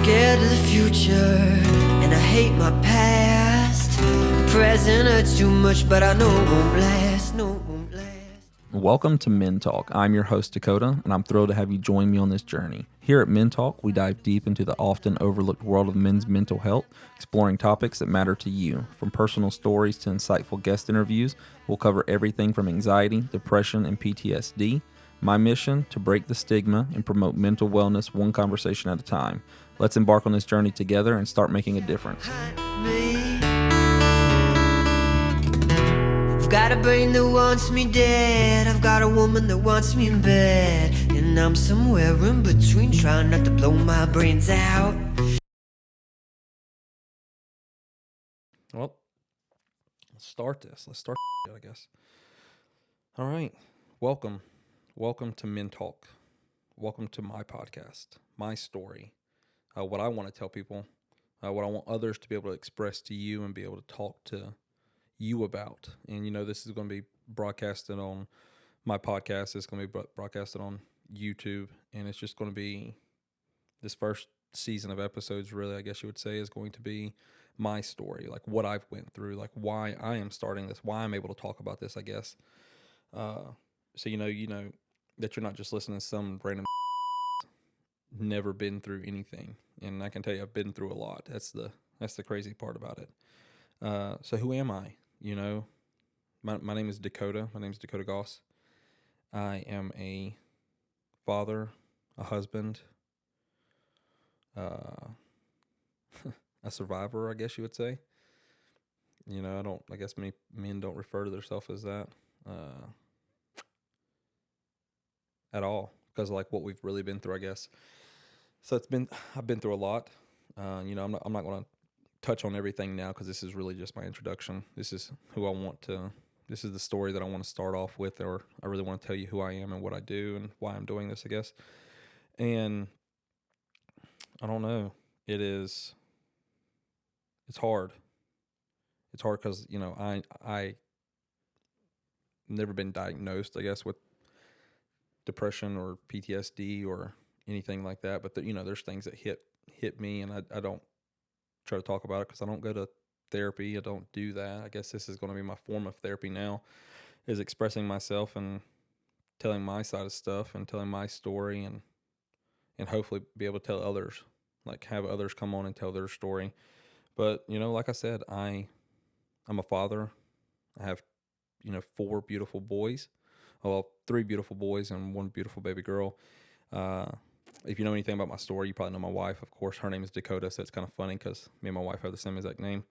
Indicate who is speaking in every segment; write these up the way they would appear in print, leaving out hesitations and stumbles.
Speaker 1: scared of the future, and I hate my past. Present hurts too much, but I know it won't last. No, it won't last.
Speaker 2: Welcome to MENTAlk. I'm your host, Dakota, and I'm thrilled to have you join me on this journey. Here at MENTAlk, we dive deep into the often overlooked world of men's mental health, exploring topics that matter to you. From personal stories to insightful guest interviews, we'll cover everything from anxiety, depression, and PTSD. My mission, to break the stigma and promote mental wellness one conversation at a time. Let's embark on this journey together and start making a difference.
Speaker 1: I've got a brain that wants me dead. I've got a woman that wants me in bed, and I'm somewhere in between, trying not to blow my brains out.
Speaker 2: Well, let's start this. Let's start I guess. All right. Welcome to MENTAlk. Welcome to my podcast, my story, what I want to tell people, what I want others to be able to express to you and be able to talk to you about. And, you know, this is going to be broadcasted on my podcast. It's going to be broadcasted on YouTube. And it's just going to be this first season of episodes, really, I guess you would say, is going to be my story, like what I've went through, like why I am starting this, why I'm able to talk about this, I guess. So, you know that you're not just listening to some random never been through anything. And I can tell you I've been through a lot. That's the crazy part about it. So who am I? You know, my name is Dakota. My name is Dakota Goss. I am a father, a husband, a survivor, I guess you would say. You know, I guess many men don't refer to themselves as that at all, because of like what we've really been through, I guess. So I've been through a lot. You know, I'm not going to touch on everything now, because this is really just my introduction. This is this is the story that I want to start off with, or I really want to tell you who I am and what I do and why I'm doing this, I guess. And I don't know, it's hard. It's hard because, you know, I never been diagnosed, I guess, with depression or PTSD or anything like that. But you know, there's things that hit me, and I don't try to talk about it because I don't go to therapy. I don't do that. I guess this is going to be my form of therapy now, is expressing myself and telling my side of stuff and telling my story, and hopefully be able to tell others, like have others come on and tell their story. But, you know, like I said, I'm a father. I have, you know, 4 beautiful boys. Well, 3 beautiful boys and 1 beautiful baby girl. If you know anything about my story, you probably know my wife. Of course, her name is Dakota, so it's kind of funny because me and my wife have the same exact name.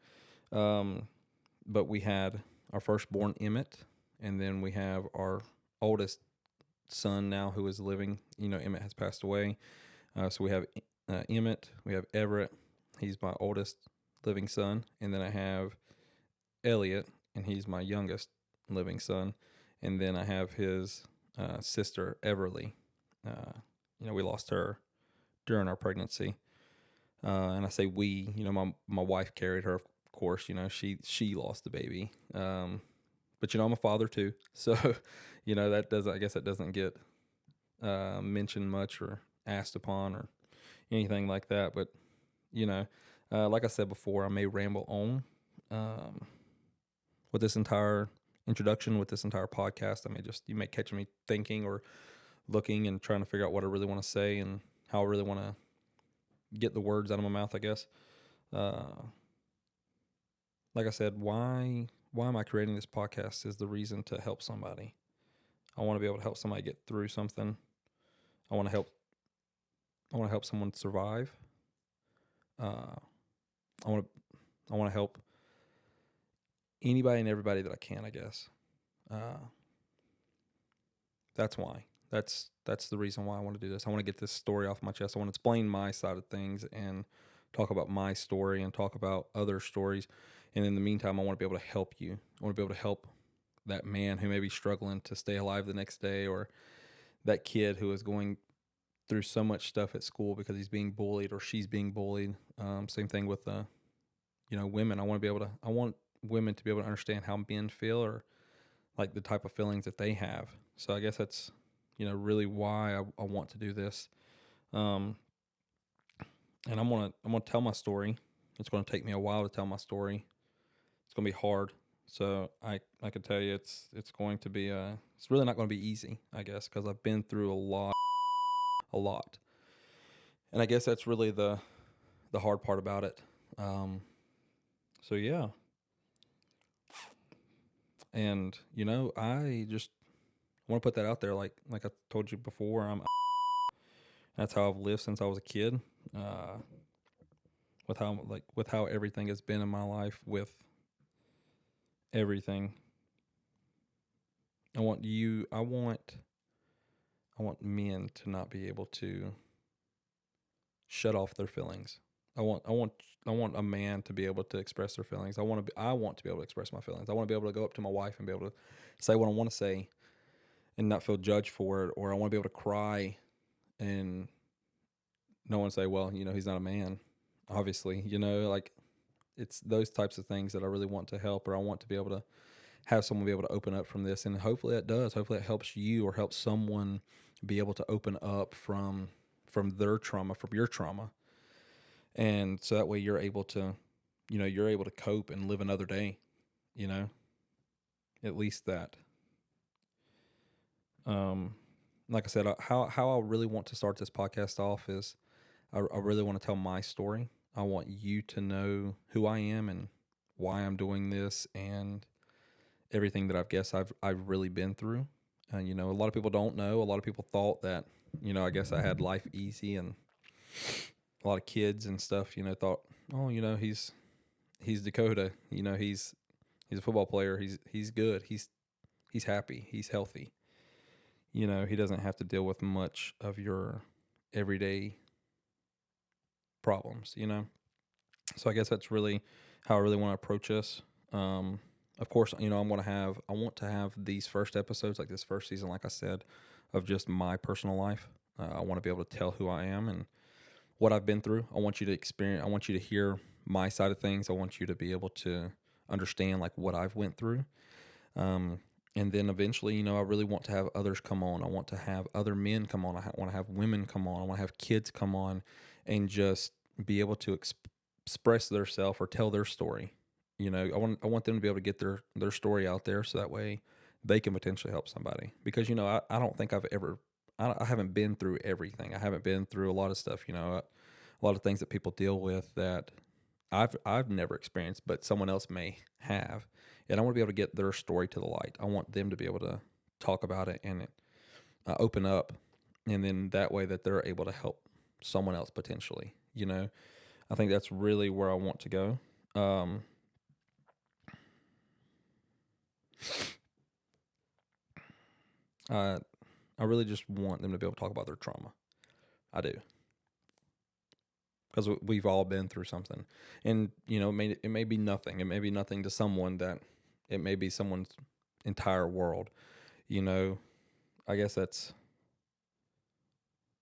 Speaker 2: But we had our firstborn, Emmett, and then we have our oldest son now who is living. You know, Emmett has passed away. So we have Emmett, we have Everett. He's my oldest living son. And then I have Elliot, and he's my youngest living son. And then I have his sister, Everly. You know, we lost her during our pregnancy. And I say we, you know, my wife carried her, of course. You know, she lost the baby. But, you know, I'm a father too. So, you know, I guess that doesn't get mentioned much or asked upon or anything like that. But, you know, like I said before, I may ramble on with this entire introduction, with this entire podcast. You may catch me thinking or looking and trying to figure out what I really want to say and how I really want to get the words out of my mouth, I guess. Like I said, why am I creating this podcast is the reason to help somebody. I want to be able to help somebody get through something. I want to help someone survive. I want to help anybody and everybody that I can, I guess. That's why. That's the reason why I want to do this. I want to get this story off my chest. I want to explain my side of things and talk about my story and talk about other stories. And in the meantime, I want to be able to help you. I want to be able to help that man who may be struggling to stay alive the next day, or that kid who is going through so much stuff at school because he's being bullied or she's being bullied. Same thing with, you know, women. I want women to be able to understand how men feel, or like the type of feelings that they have. So I guess that's, you know, really why I want to do this. and I'm gonna tell my story. It's gonna take me a while to tell my story. It's gonna be hard. So I can tell you it's going to be it's really not going to be easy, I guess, because I've been through a lot, and I guess that's really the hard part about it. Um, so yeah, and I just want to put that out there, like I told you before. That's how I've lived since I was a kid. Uh, with how everything has been in my life, with everything. I want you. I want men to not be able to shut off their feelings. I want a man to be able to express their feelings. I want to be able to express my feelings. I want to be able to go up to my wife and be able to say what I want to say and not feel judged for it. Or I want to be able to cry and no one say, well, he's not a man. Obviously, like it's those types of things that I really want to help, or I want to be able to have someone be able to open up from this. And hopefully that does. Hopefully it helps you or helps someone be able to open up from their trauma, from your trauma. And so that way you're able to, you're able to cope and live another day, you know, at least that. Um, like I said, how I really want to start this podcast off is I really want to tell my story. I want you to know who I am and why I'm doing this and everything that I've really been through. And a lot of people don't know. A lot of people thought that, I guess I had life easy, and a lot of kids and stuff, thought, oh, he's Dakota. He's a football player. He's good. He's happy. He's healthy. He doesn't have to deal with much of your everyday problems. So I guess that's really how I really want to approach this. Of course, I want to have these first episodes, like this first season, like I said, of just my personal life. I want to be able to tell who I am and what I've been through. I want you to experience. I want you to hear my side of things. I want you to be able to understand like what I've went through. And then eventually, I really want to have others come on. I want to have other men come on. Want to have women come on. I want to have kids come on and just be able to express their self or tell their story. I want them to be able to get their story out there so that way they can potentially help somebody. Because, I don't think I haven't been through everything. I haven't been through a lot of stuff, a lot of things that people deal with that I've never experienced, but someone else may have. And I want to be able to get their story to the light. I want them to be able to talk about it and open up. And then that way that they're able to help someone else potentially, I think that's really where I want to go. I really just want them to be able to talk about their trauma. I do. Because we've all been through something. And, it may be nothing. It may be nothing to someone that it may be someone's entire world. I guess that's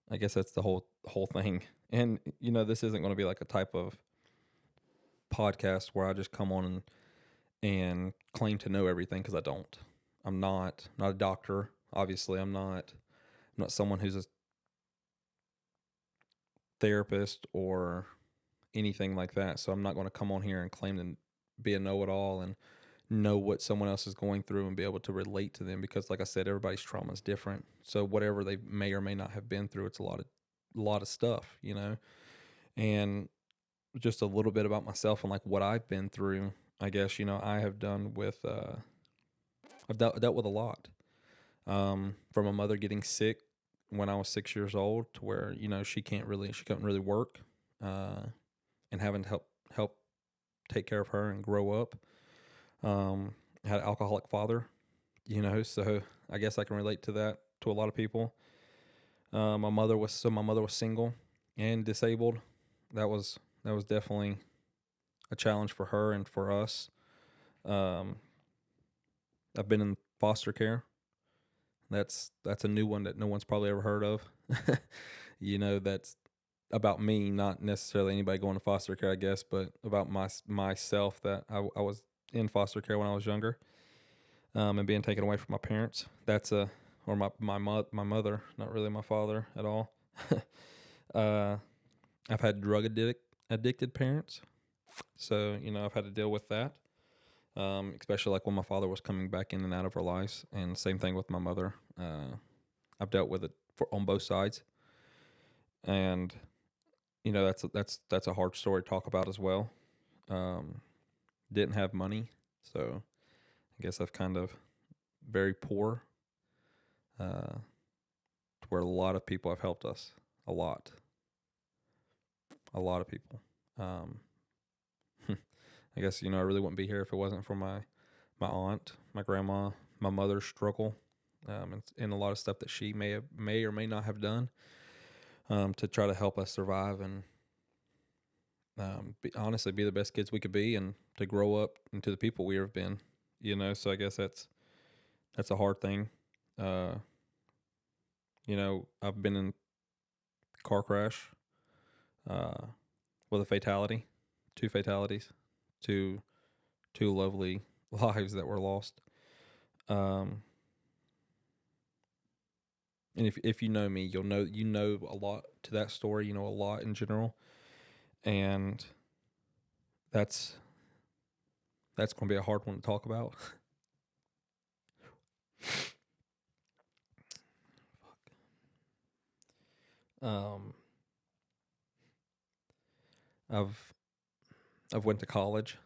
Speaker 2: the whole thing. And, this isn't going to be like a type of podcast where I just come on and claim to know everything, because I don't. I'm not a doctor. Obviously, I'm not someone who's a therapist or anything like that. So I'm not going to come on here and claim to be a know-it-all and know what someone else is going through and be able to relate to them, because like I said, everybody's trauma is different. So whatever they may or may not have been through, it's a lot of stuff, and just a little bit about myself and like what I've been through. I guess, I have done with, I've dealt with a lot, from a mother getting sick when I was 6 years old to where, she couldn't really work, and having to help take care of her and grow up. Had an alcoholic father, so I guess I can relate to that to a lot of people. My mother was single and disabled. That was definitely a challenge for her and for us. I've been in foster care. That's a new one that no one's probably ever heard of. That's about me, not necessarily anybody going to foster care, I guess, but about myself, that I was in foster care when I was younger, and being taken away from my parents. Or my mother, not really my father at all. I've had addicted parents. So, I've had to deal with that. Especially like when my father was coming back in and out of our lives, and same thing with my mother. I've dealt with it on both sides, and that's a hard story to talk about as well. Um, didn't have money, so I guess I've kind of very poor, to where a lot of people have helped us, a lot of people. Um, I guess I really wouldn't be here if it wasn't for my aunt, my grandma, my mother's struggle, and a lot of stuff that she may or may not have done, to try to help us survive and, honestly be the best kids we could be, and to grow up into the people we have been. So I guess that's a hard thing. Uh, I've been in a car crash, uh, with a fatality, two fatalities, two lovely lives that were lost. Um, and if you know me, you'll know a lot to that story. A lot in general, and that's going to be a hard one to talk about. um, I've went to college.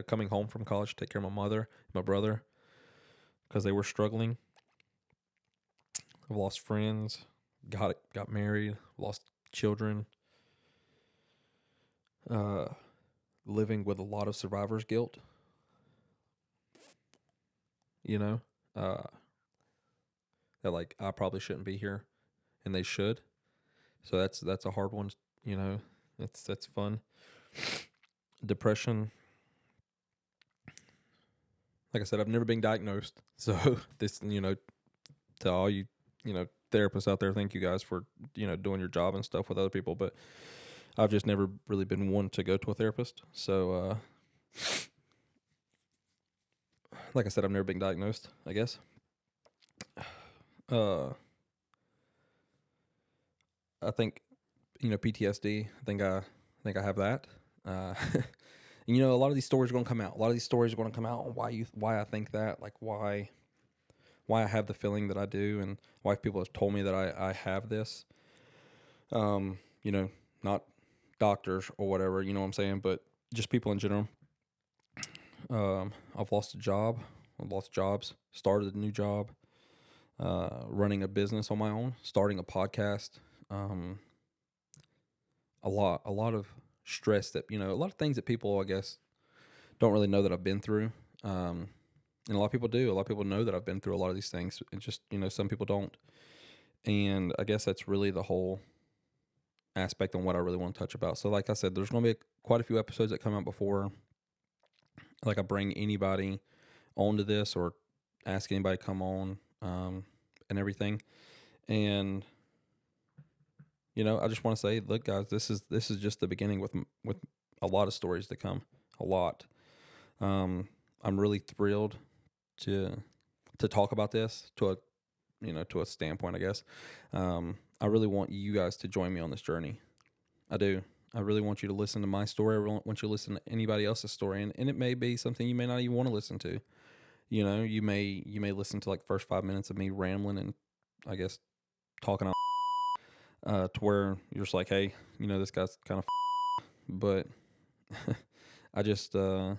Speaker 2: Coming home from college to take care of my mother, my brother, because they were struggling. I've lost friends, got married, lost children. Living with a lot of survivor's guilt. Uh, that like I probably shouldn't be here, and they should. So that's a hard one. That's fun. Depression. Like I said, I've never been diagnosed. So this, to all you, therapists out there, thank you guys for, doing your job and stuff with other people. But I've just never really been one to go to a therapist. So, like I said, I've never been diagnosed, I guess. I think, PTSD. I think I have that. And, a lot of these stories are going to come out. A lot of these stories are going to come out on why I think that, like why I have the feeling that I do, and why people have told me that I have this. Not doctors or whatever, you know what I'm saying, but just people in general. I've lost a job. I've lost jobs. Started a new job. Running a business on my own. Starting a podcast. A lot of stress that, a lot of things that people, I guess, don't really know that I've been through. And a lot of people do. A lot of people know that I've been through a lot of these things. It's just, some people don't. And I guess that's really the whole aspect on what I really want to touch about. So like I said, there's going to be quite a few episodes that come out before, like, I bring anybody onto this or ask anybody to come on, and everything. And, I just want to say, look, guys, this is just the beginning with a lot of stories to come. A lot. I'm really thrilled to talk about this to a standpoint, I guess. I really want you guys to join me on this journey. I do. I really want you to listen to my story. I really want you to listen to anybody else's story, and it may be something you may not even want to listen to. You may listen to like first 5 minutes of me rambling and, I guess, talking out, to where you're just like, hey, this guy's kind of, but I just want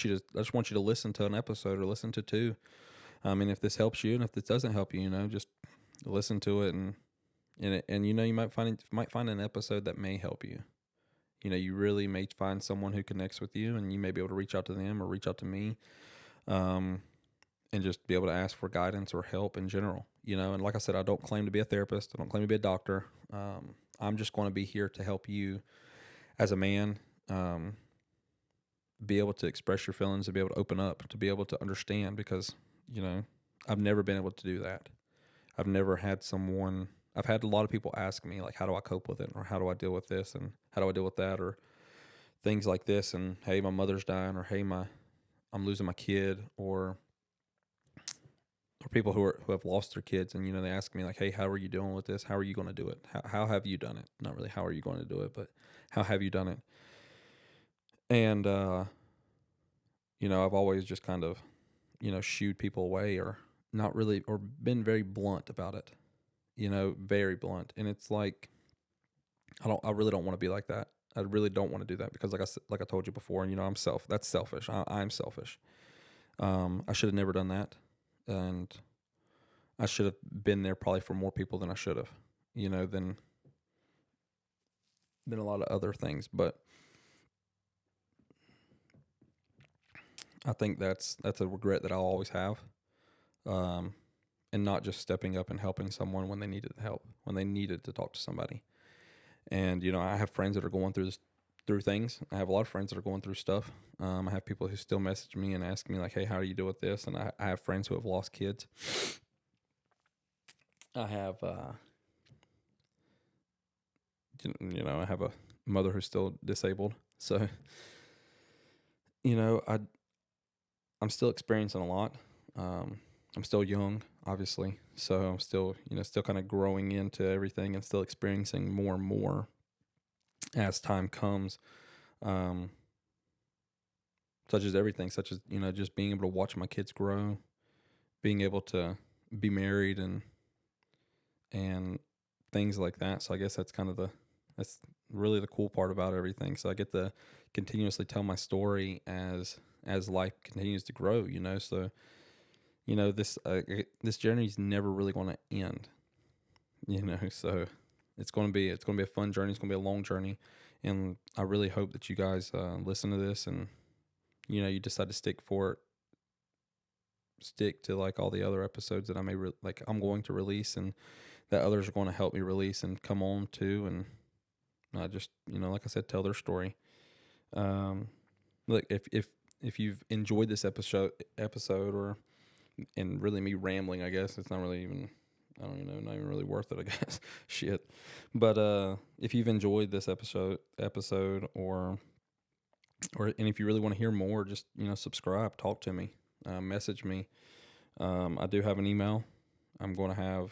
Speaker 2: you to listen to an episode or listen to two. And if this helps you, and if this doesn't help you, just listen to it, and you might find an episode that may help you. You really may find someone who connects with you, and you may be able to reach out to them or reach out to me, and just be able to ask for guidance or help in general. And like I said, I don't claim to be a therapist. I don't claim to be a doctor. I'm just going to be here to help you as a man, be able to express your feelings, to be able to open up, to be able to understand, because, I've never been able to do that. I've never had someone, I've had a lot of people ask me, like, how do I cope with it? Or how do I deal with this? And how do I deal with that? Or things like this. And, hey, my mother's dying, or hey, I'm losing my kid, or or people who have lost their kids, and they ask me like, "Hey, how are you doing with this? How are you going to do it? How have you done it? Not really how are you going to do it, but how have you done it?" And I've always just kind of shooed people away, or not really, or been very blunt about it. Very blunt, and it's like I really don't want to be like that. I really don't want to do that because, like I told you before, that's selfish. I'm selfish. I should have never done that, and I should have been there probably for more people than I should have, than a lot of other things. But I think that's a regret that I'll always have, and not just stepping up and helping someone when they needed help, when they needed to talk to somebody. And I have friends that are going through things. I have a lot of friends that are going through stuff. I have people who still message me and ask me like, "Hey, how do you deal with this?" And I have friends who have lost kids. I have, I have a mother who's still disabled. So, I'm still experiencing a lot. I'm still young, obviously. So I'm still, still kind of growing into everything and still experiencing more and more as time comes. Such as everything, such as, just being able to watch my kids grow, being able to be married and things like that. So I guess that's that's really the cool part about everything. So I get to continuously tell my story as life continues to grow, So, this journey is never really going to end, So it's going to be a fun journey. It's going to be a long journey, and I really hope that you guys listen to this and you decide to stick to like all the other episodes that I may I'm going to release, and that others are going to help me release and come on to, and just like I said, tell their story. Look, if you've enjoyed this episode or and really me rambling, I guess it's not really even, I don't even know, not even really worth it, I guess. Shit. But if you've enjoyed this episode or and if you really want to hear more, just subscribe, talk to me, message me. I do have an email. I'm going to have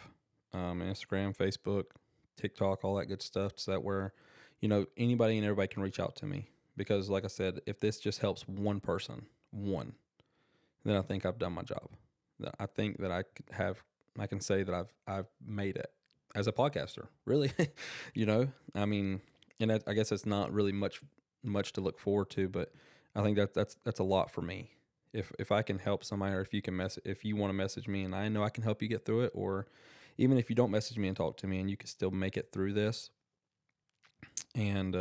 Speaker 2: Instagram, Facebook, TikTok, all that good stuff, so that where anybody and everybody can reach out to me. Because like I said, if this just helps one person, then I think I've done my job. I think that I can say that I've made it as a podcaster. Really, I mean, and I guess it's not really much to look forward to, but I think that's a lot for me. If I can help somebody, or if you want to message me and I know I can help you get through it, or even if you don't message me and talk to me and you can still make it through this, and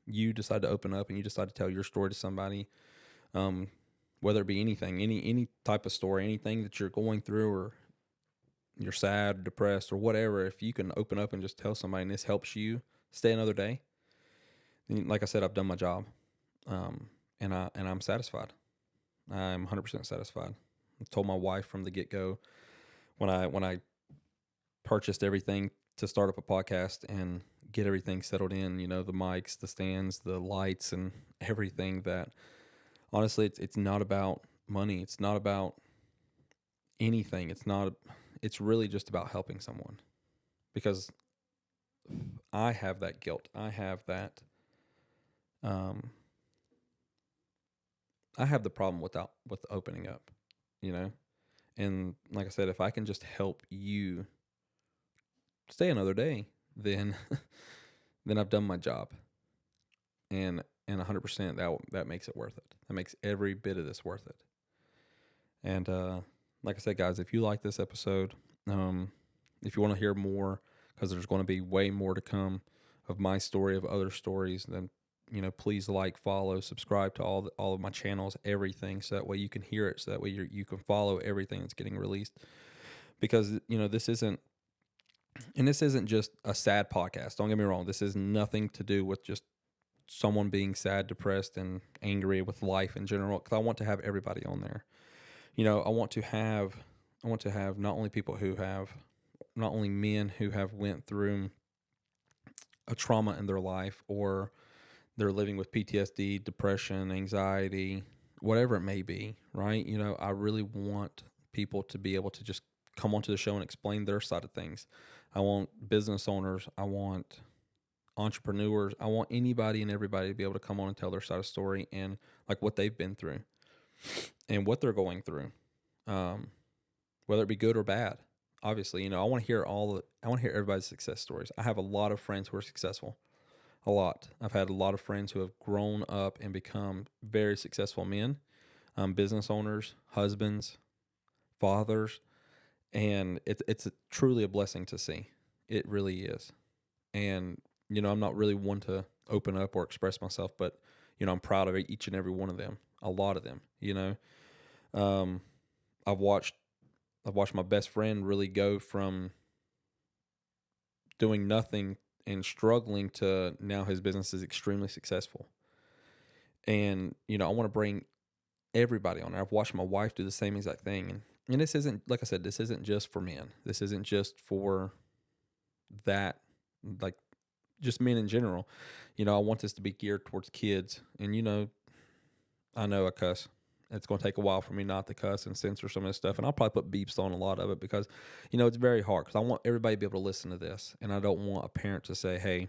Speaker 2: you decide to open up and you decide to tell your story to somebody, whether it be anything, any type of story, anything that you're going through, or you're sad, or depressed, or whatever, if you can open up and just tell somebody and this helps you stay another day, then like I said, I've done my job, and I'm satisfied. I'm 100% satisfied. I told my wife from the get-go when I purchased everything to start up a podcast and get everything settled in, the mics, the stands, the lights, and everything, that honestly, it's not about money. It's not about anything. It's really just about helping someone, because I have that guilt. I have that, I have the problem with opening up, and like I said, if I can just help you stay another day, then then I've done my job, and 100% that makes it worth it. That makes every bit of this worth it. And like I said, guys, if you like this episode, if you want to hear more, because there's going to be way more to come of my story, of other stories, then please follow, subscribe to all of my channels, everything, so that way you can hear it, so that way you can follow everything that's getting released. Because this isn't just a sad podcast. Don't get me wrong. This has nothing to do with just someone being sad, depressed, and angry with life in general. Because I want to have everybody on there. I want to have not only men who have went through a trauma in their life, or they're living with PTSD, depression, anxiety, whatever it may be, right? I really want people to be able to just come onto the show and explain their side of things. I want business owners. I want entrepreneurs. I want anybody and everybody to be able to come on and tell their side of the story and like what they've been through and what they're going through, whether it be good or bad. Obviously, I want to hear everybody's success stories. I have a lot of friends who are successful. A lot. I've had a lot of friends who have grown up and become very successful men, business owners, husbands, fathers, and it's truly a blessing to see. It really is. And I'm not really one to open up or express myself, but I'm proud of each and every one of them. A lot of them. I've watched my best friend really go from doing nothing and struggling to now his business is extremely successful. And I want to bring everybody on there. I've watched my wife do the same exact thing, and this isn't, like I said, this isn't just for men. This isn't just for that, like just men in general. I want this to be geared towards kids. And I know I cuss. It's going to take a while for me not to cuss and censor some of this stuff. And I'll probably put beeps on a lot of it because, it's very hard because I want everybody to be able to listen to this. And I don't want a parent to say, hey,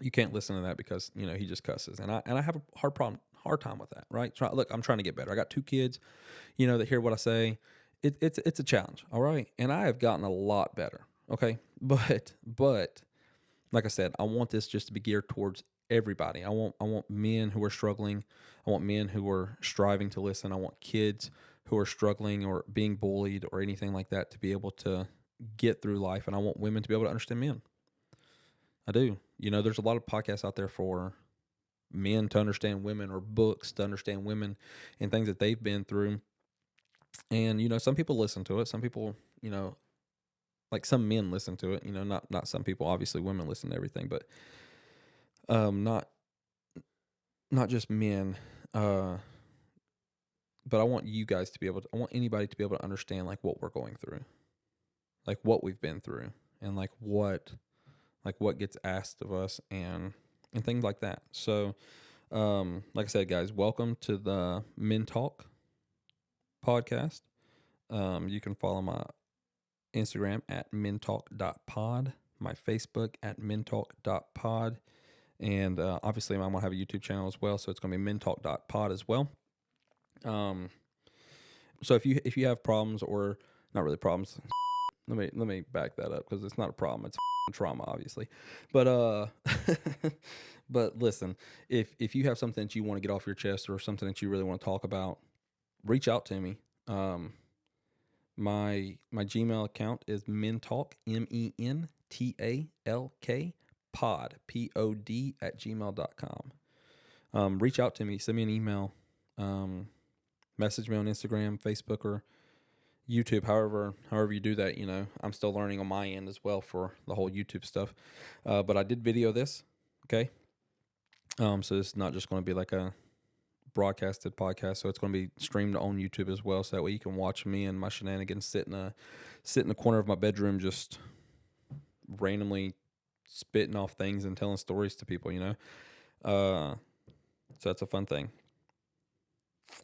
Speaker 2: you can't listen to that because, he just cusses. And I have a hard time with that, right? Look, I'm trying to get better. I got 2 kids, that hear what I say. It's a challenge, all right? And I have gotten a lot better, okay? But like I said, I want this just to be geared towards everybody. I want men who are struggling. I want men who are striving to listen. I want kids who are struggling or being bullied or anything like that to be able to get through life. And I want women to be able to understand men. I do. There's a lot of podcasts out there for men to understand women or books to understand women and things that they've been through. And, some people listen to it. Some people, like some men listen to it, not some people. Obviously, women listen to everything, but not just men. But I want you guys to be able to. I want anybody to be able to understand like what we're going through, like what we've been through, and like what gets asked of us, and things like that. So, like I said, guys, welcome to the MENTAlk podcast. You can follow my Instagram at mentalk.pod, my Facebook at mentalk.pod, and obviously I'm going to have a YouTube channel as well, so it's going to be mentalk.pod as well. So if you have problems, or not really problems, let me back that up because it's not a problem, it's trauma, obviously. But but listen, if you have something that you want to get off your chest or something that you really want to talk about, reach out to me. My Gmail account is mentalk, MENTALK, pod, POD @gmail.com. Reach out to me, send me an email, message me on Instagram, Facebook, or YouTube, however you do that. I'm still learning on my end as well for the whole YouTube stuff. But I did video this, okay? So this is not just going to be like a broadcasted podcast, so it's going to be streamed on YouTube as well, so that way you can watch me and my shenanigans sit in the corner of my bedroom just randomly spitting off things and telling stories to people, so that's a fun thing.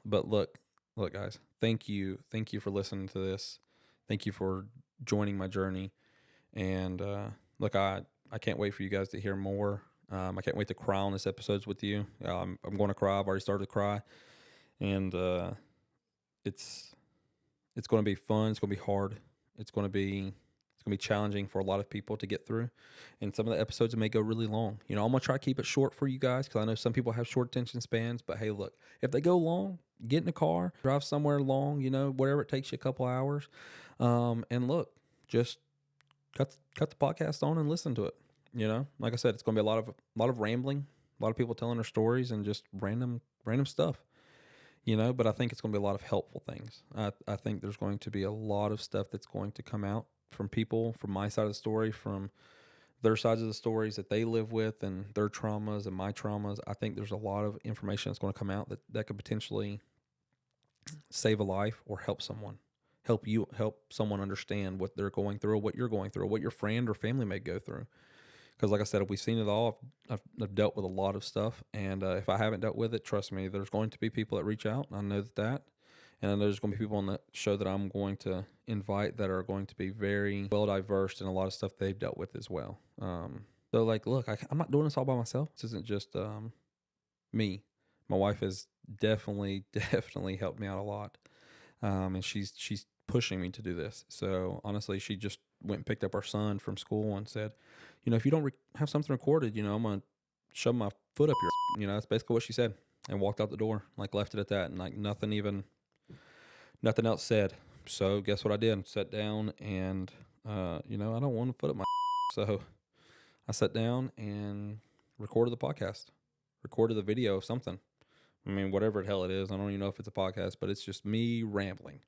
Speaker 2: But look guys, thank you for listening to this. Thank you for joining my journey. And look, I can't wait for you guys to hear more. I can't wait to cry on this episodes with you. I'm going to cry. I've already started to cry, and it's going to be fun. It's going to be hard. It's going to be challenging for a lot of people to get through, and some of the episodes may go really long. I'm gonna try to keep it short for you guys because I know some people have short attention spans. But hey, look, if they go long, get in the car, drive somewhere long. Whatever it takes you, a couple hours, and look, just cut the podcast on and listen to it. Like I said, it's going to be a lot of rambling, a lot of people telling their stories and just random stuff, but I think it's going to be a lot of helpful things. I think there's going to be a lot of stuff that's going to come out from people, from my side of the story, from their sides of the stories that they live with and their traumas and my traumas. I think there's a lot of information that's going to come out that could potentially save a life or help someone understand what they're going through or what you're going through or what your friend or family may go through. Because like I said, we've seen it all. I've dealt with a lot of stuff. And if I haven't dealt with it, trust me, there's going to be people that reach out. I know that. And I know there's going to be people on the show that I'm going to invite that are going to be very well diversed in a lot of stuff they've dealt with as well. So like, look, I'm not doing this all by myself. This isn't just me. My wife has definitely, definitely helped me out a lot, and she's pushing me to do this. So honestly, she just went and picked up our son from school and said, if you don't have something recorded, I'm gonna shove my foot up your. That's basically what she said, and walked out the door, like left it at that, and like nothing else said. So guess what I did? Sat down and I don't want to foot up my. So I sat down and recorded the podcast, recorded the video of something. I mean, whatever the hell it is. I don't even know if it's a podcast, but it's just me rambling.